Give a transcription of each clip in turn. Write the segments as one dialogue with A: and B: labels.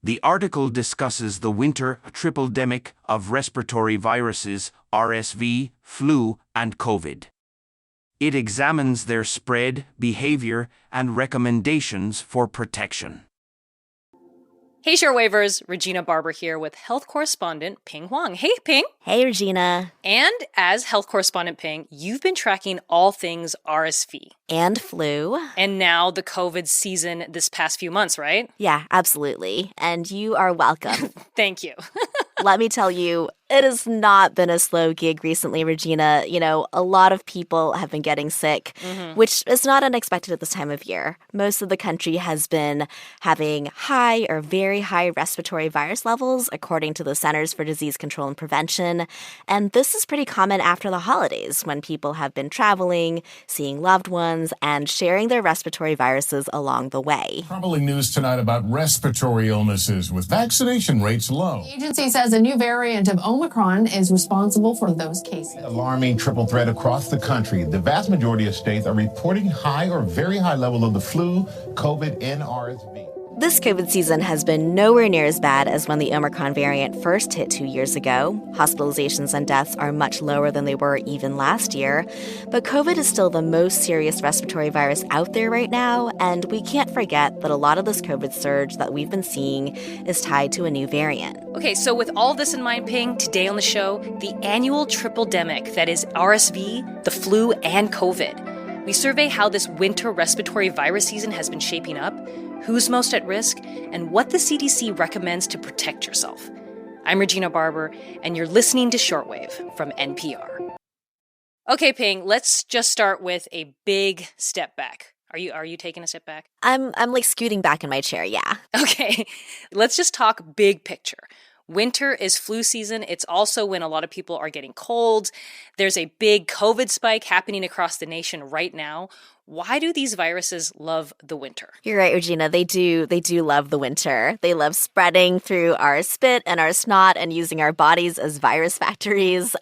A: The article discusses the winter tripledemic of respiratory viruses, RSV, flu, and COVID. It examines their spread, behavior, and recommendations for protection.
B: Hey, Shortwavers! Regina Barber here with health correspondent Ping Huang. Hey, Ping!
C: Hey, Regina.
B: And as health correspondent Ping, you've been tracking all things RSV.
C: And flu.
B: And now the COVID season this past few months, right?
C: Yeah, absolutely. And you are welcome.
B: Thank you.
C: Let me tell you, it has not been a slow gig recently, Regina. You know, a lot of people have been getting sick, which is not unexpected at this time of year. Most of the country has been having high or very high respiratory virus levels, according to the Centers for Disease Control and Prevention. And this is pretty common after the holidays when people have been traveling, seeing loved ones, and sharing their respiratory viruses along the way.
D: Troubling news tonight about respiratory illnesses with vaccination rates low.
E: The agency says a new variant of Omicron is responsible for those cases.
D: Alarming triple threat across the country. The vast majority of states are reporting high or very high level of the flu, COVID, and RSV.
C: This COVID season has been nowhere near as bad as when the Omicron variant first hit 2 years ago. Hospitalizations and deaths are much lower than they were even last year. But COVID is still the most serious respiratory virus out there right now, and we can't forget that a lot of this COVID surge that we've been seeing is tied to a new variant.
B: Okay, so with all this in mind, Ping, today on the show, the annual tripledemic that is RSV, the flu, and COVID. We survey how this winter respiratory virus season has been shaping up, who's most at risk, and what the CDC recommends to protect yourself. I'm Regina Barber, and you're listening to Shortwave from NPR. Okay, Ping, let's just start with a big step back. Are you taking a step back?
C: I'm like scooting back in my chair, yeah.
B: Okay, let's just talk big picture. Winter is flu season. It's also when a lot of people are getting colds. There's a big COVID spike happening across the nation right now. Why do these viruses love the winter?
C: You're right, Regina. They do love the winter. They love spreading through our spit and our snot and using our bodies as virus factories.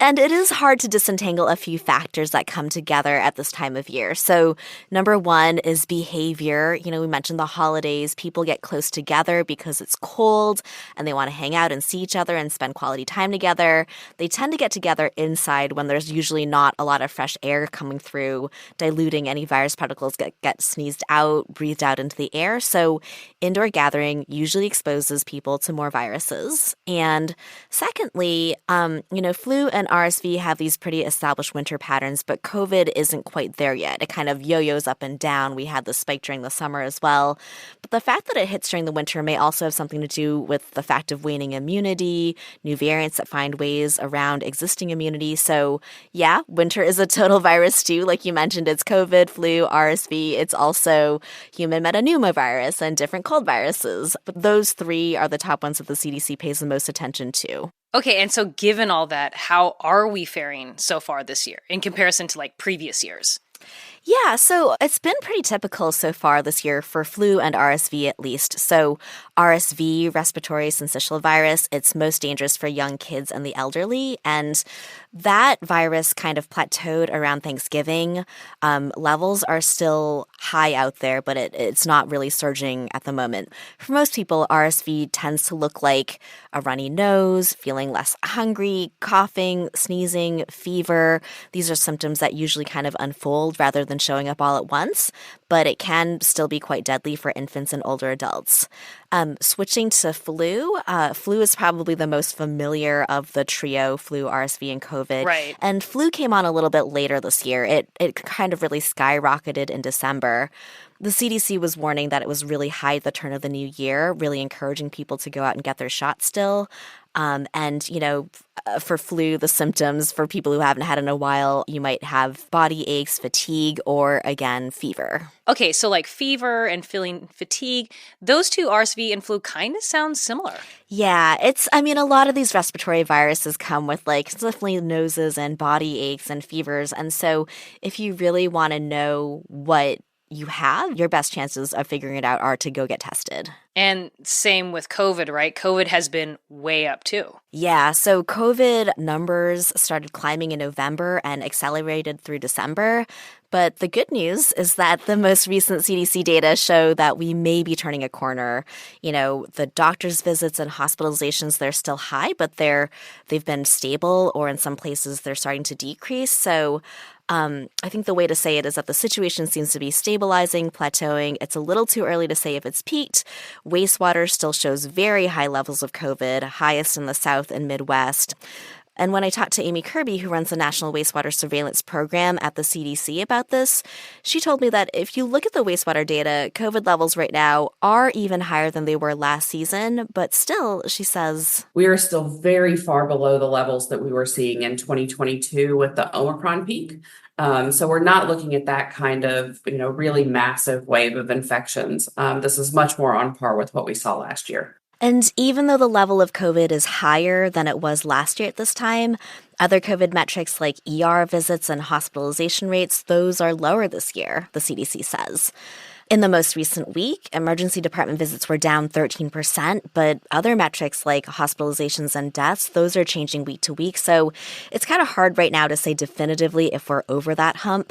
C: And it is hard to disentangle a few factors that come together at this time of year. So number one is behavior. You know, we mentioned the holidays. People get close together because it's cold and they want to hang out and see each other and spend quality time together. They tend to get together inside when there's usually not a lot of fresh air coming through, diluting any virus particles get sneezed out, breathed out into the air. So indoor gathering usually exposes people to more viruses. And secondly, flu and RSV have these pretty established winter patterns, but COVID isn't quite there yet. It kind of yo-yos up and down. We had the spike during the summer as well. But the fact that it hits during the winter may also have something to do with the fact of waning immunity, new variants that find ways around existing immunity. So yeah, winter is a total virus stew. Like you mentioned, it's COVID, flu, RSV. It's also human metapneumovirus and different cold viruses. But those three are the top ones that the CDC pays the most attention to.
B: Okay, and so given all that, how are we faring so far this year in comparison to like previous years?
C: Yeah, so it's been pretty typical so far this year for flu and RSV at least. So RSV, respiratory syncytial virus, it's most dangerous for young kids and the elderly. And that virus kind of plateaued around Thanksgiving. Levels are still high out there, but it's not really surging at the moment. For most people, RSV tends to look like a runny nose, feeling less hungry, coughing, sneezing, fever. These are symptoms that usually kind of unfold rather than showing up all at once, but it can still be quite deadly for infants and older adults. Switching to flu, flu is probably the most familiar of the trio, flu, RSV, and COVID.
B: Right.
C: And flu came on a little bit later this year. It kind of really skyrocketed in December. The CDC was warning that it was really high at the turn of the new year, really encouraging people to go out and get their shot still. For flu, the symptoms for people who haven't had it in a while, you might have body aches, fatigue, or again, fever.
B: Okay, so like fever and feeling fatigue, those two, RSV and flu, kind of sound similar.
C: Yeah, a lot of these respiratory viruses come with like sniffly noses and body aches and fevers. And so if you really want to know what you have, your best chances of figuring it out are to go get tested.
B: And same with COVID, right? COVID has been way up too.
C: Yeah, so COVID numbers started climbing in November and accelerated through December. But the good news is that the most recent CDC data show that we may be turning a corner. The doctor's visits and hospitalizations, they're still high, but they've been stable, or in some places they're starting to decrease. So I think the way to say it is that the situation seems to be stabilizing, plateauing. It's a little too early to say if it's peaked. Wastewater still shows very high levels of COVID, highest in the South and Midwest. And when I talked to Amy Kirby, who runs the National Wastewater Surveillance Program at the CDC about this, she told me that if you look at the wastewater data, COVID levels right now are even higher than they were last season. But still, she says,
F: we are still very far below the levels that we were seeing in 2022 with the Omicron peak. So we're not looking at that kind of, really massive wave of infections. This is much more on par with what we saw last year.
C: And even though the level of COVID is higher than it was last year at this time, other COVID metrics like ER visits and hospitalization rates, those are lower this year, the CDC says. In the most recent week, emergency department visits were down 13%, but other metrics like hospitalizations and deaths, those are changing week to week. So it's kind of hard right now to say definitively if we're over that hump.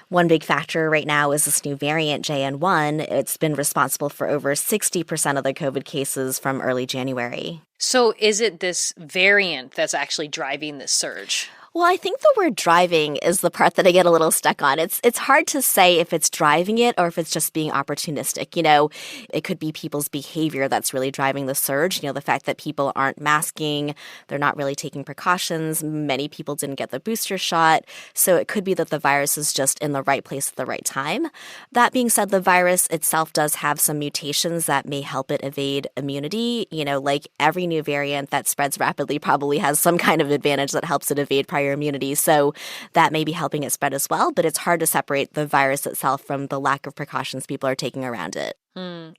C: One big factor right now is this new variant, JN1. It's been responsible for over 60% of the COVID cases from early January.
B: So is it this variant that's actually driving this surge?
C: Well, I think the word driving is the part that I get a little stuck on. It's hard to say if it's driving it or if it's just being opportunistic. It could be people's behavior that's really driving the surge. The fact that people aren't masking, they're not really taking precautions. Many people didn't get the booster shot. So it could be that the virus is just in the right place at the right time. That being said, the virus itself does have some mutations that may help it evade immunity. Like every new variant that spreads rapidly probably has some kind of advantage that helps it evade prior immunity. So that may be helping it spread as well, but it's hard to separate the virus itself from the lack of precautions people are taking around it.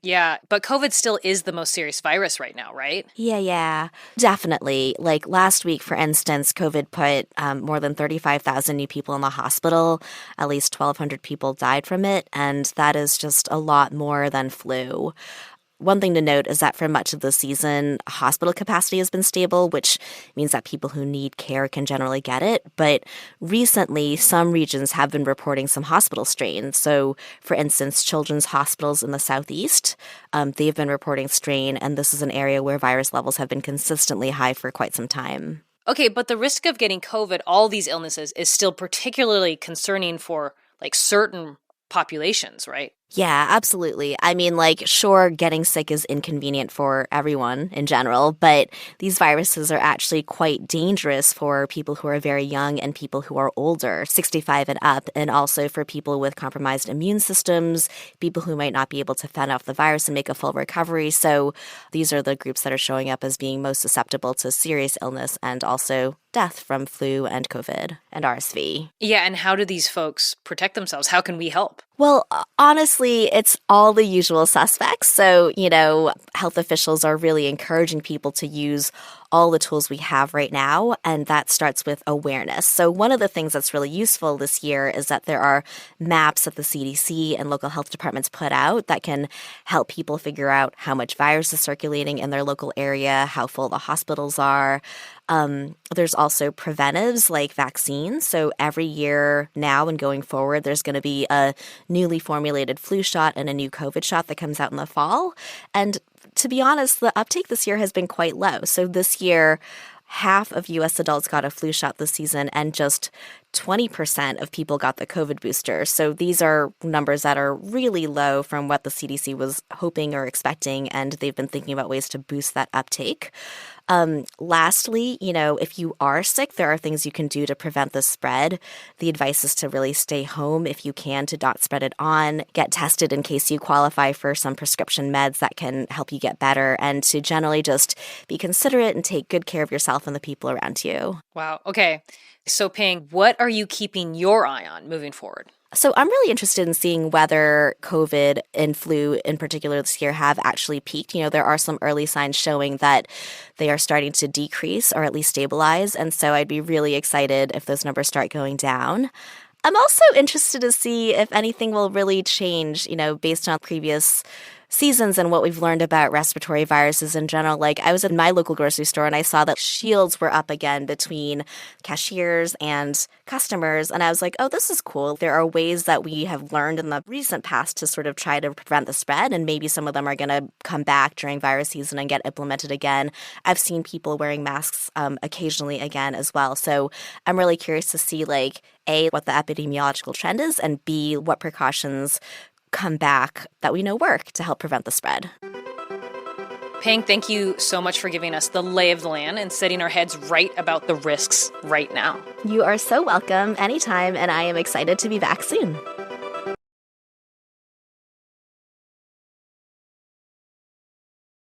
B: Yeah, but COVID still is the most serious virus right now, right?
C: Yeah, definitely. Like last week, for instance, COVID put more than 35,000 new people in the hospital. At least 1,200 people died from it, and that is just a lot more than flu. One thing to note is that for much of the season, hospital capacity has been stable, which means that people who need care can generally get it. But recently, some regions have been reporting some hospital strain. So, for instance, children's hospitals in the Southeast, they've been reporting strain, and this is an area where virus levels have been consistently high for quite some time.
B: Okay, but the risk of getting COVID, all these illnesses, is still particularly concerning for certain populations, right?
C: Yeah, absolutely. I mean, sure, getting sick is inconvenient for everyone in general, but these viruses are actually quite dangerous for people who are very young and people who are older, 65 and up, and also for people with compromised immune systems, people who might not be able to fend off the virus and make a full recovery. So these are the groups that are showing up as being most susceptible to serious illness and also death from flu and COVID and RSV.
B: Yeah, and how do these folks protect themselves? How can we help?
C: Well, honestly, it's all the usual suspects. So, health officials are really encouraging people to use all the tools we have right now, and that starts with awareness. So one of the things that's really useful this year is that there are maps that the CDC and local health departments put out that can help people figure out how much virus is circulating in their local area, how full the hospitals are. There's also preventives like vaccines. So every year now and going forward, there's going to be a newly formulated flu shot and a new COVID shot that comes out in the fall. And to be honest, the uptake this year has been quite low. So this year, half of U.S. adults got a flu shot this season, and just 20% of people got the COVID booster. So these are numbers that are really low from what the CDC was hoping or expecting, and they've been thinking about ways to boost that uptake. Lastly, if you are sick, there are things you can do to prevent the spread. The advice is to really stay home if you can, to not spread it on, get tested in case you qualify for some prescription meds that can help you get better, and to generally just be considerate and take good care of yourself and the people around you.
B: Wow. Okay. So Ping, what are you keeping your eye on moving forward?
C: So I'm really interested in seeing whether COVID and flu in particular this year have actually peaked. There are some early signs showing that they are starting to decrease or at least stabilize. And so I'd be really excited if those numbers start going down. I'm also interested to see if anything will really change, based on previous seasons and what we've learned about respiratory viruses in general. Like, I was in my local grocery store and I saw that shields were up again between cashiers and customers. And I was like, oh, this is cool. There are ways that we have learned in the recent past to sort of try to prevent the spread. And maybe some of them are going to come back during virus season and get implemented again. I've seen people wearing masks occasionally again as well. So I'm really curious to see, like, A, what the epidemiological trend is, and B, what precautions come back that we know work to help prevent the spread.
B: Ping, thank you so much for giving us the lay of the land and setting our heads right about the risks right now.
C: You are so welcome anytime, and I am excited to be back soon.